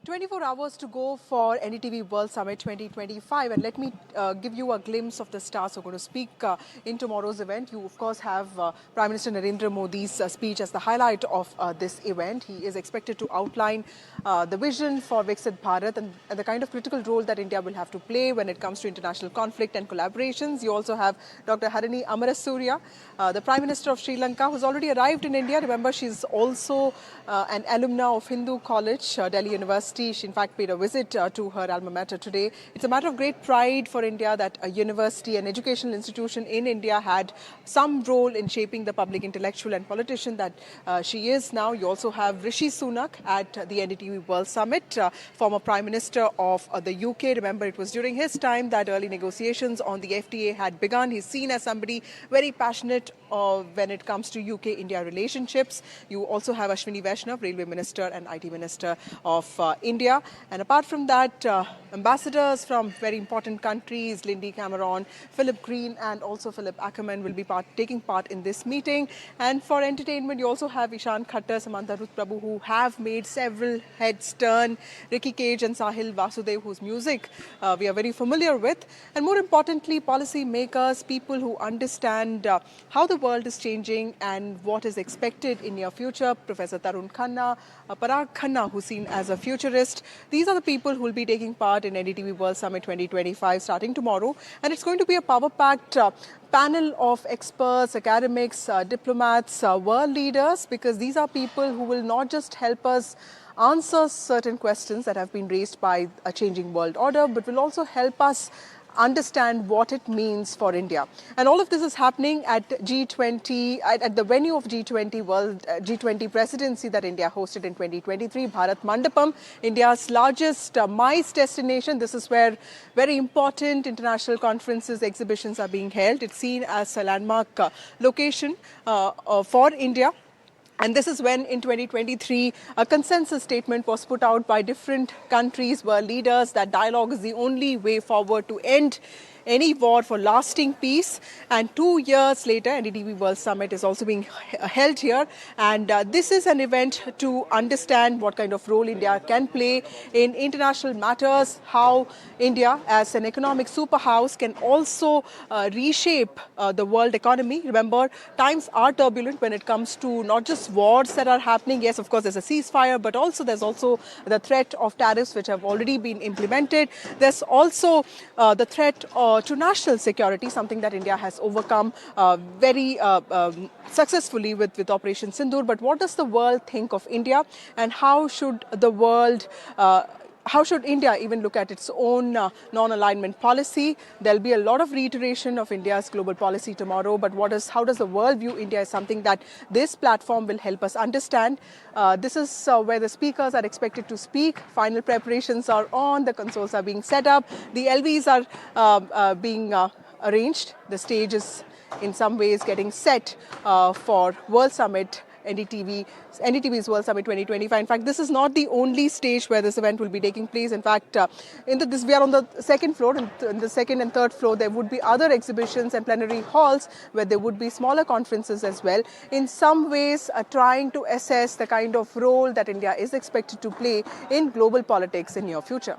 24 hours to go for NDTV World Summit 2025, and let me give you a glimpse of the stars who are going to speak in tomorrow's event. You, of course, have Prime Minister Narendra Modi's speech as the highlight of this event. He is expected to outline the vision for Viksit Bharat and the kind of critical role that India will have to play when it comes to international conflict and collaborations. You also have Dr. Harini Amarasuriya, the Prime Minister of Sri Lanka, who's already arrived in India. Remember, she's also an alumna of Hindu College, Delhi University. She in fact paid a visit to her alma mater today. It's a matter of great pride for India that a university, an educational institution in India had some role in shaping the public intellectual and politician that she is now. You also have Rishi Sunak at the NDTV World Summit, former Prime Minister of the UK. Remember, it was during his time that early negotiations on the FTA had begun. He's seen as somebody very passionate when it comes to UK-India relationships. You also have Ashwini Vaishnav, Railway Minister and IT Minister of India. And apart from that, ambassadors from very important countries, Lindy Cameron, Philip Green and also Philip Ackerman will be taking part in this meeting. And for entertainment, you also have Ishan Khattar, Samantha Ruth Prabhu, who have made several heads turn, Ricky Cage and Sahil Vasudev, whose music we are very familiar with. And more importantly, policy makers, people who understand how the world is changing and what is expected in near future. Professor Tarun Khanna, Parag Khanna, who's seen as a futurist. These are the people who will be taking part in NDTV World Summit 2025 starting tomorrow. And it's going to be a power-packed panel of experts, academics, diplomats, world leaders, because these are people who will not just help us answer certain questions that have been raised by a changing world order, but will also help us understand what it means for India. And all of this is happening at G20, at the venue of G20 presidency that India hosted in 2023, Bharat Mandapam, India's largest MICE destination. This is where very important international conferences, exhibitions are being held. It's seen as a landmark location for India. And this is when, in 2023, a consensus statement was put out by different countries, world leaders, that dialogue is the only way forward to end any war for lasting peace. And 2 years later, NDTV World Summit is also being held here. And this is an event to understand what kind of role India can play in international matters, how India, as an economic superhouse, can also reshape the world economy. Remember, times are turbulent when it comes to not just wars that are happening. Yes, of course, there's a ceasefire, but there's also the threat of tariffs, which have already been implemented. There's also the threat to national security, something that India has overcome very successfully with Operation Sindoor. But what does the world think of India, and how should the world how should India even look at its own non-alignment policy? There'll be a lot of reiteration of India's global policy tomorrow, but how does the world view India is something that this platform will help us understand. This is where the speakers are expected to speak. Final preparations are on, the consoles are being set up, the LVs are being arranged. The stage is in some ways getting set for World Summit NDTV's World Summit 2025. In fact, this is not the only stage where this event will be taking place. In fact, we are on the second floor. In the second and third floor, there would be other exhibitions and plenary halls where there would be smaller conferences as well. In some ways, trying to assess the kind of role that India is expected to play in global politics in near future.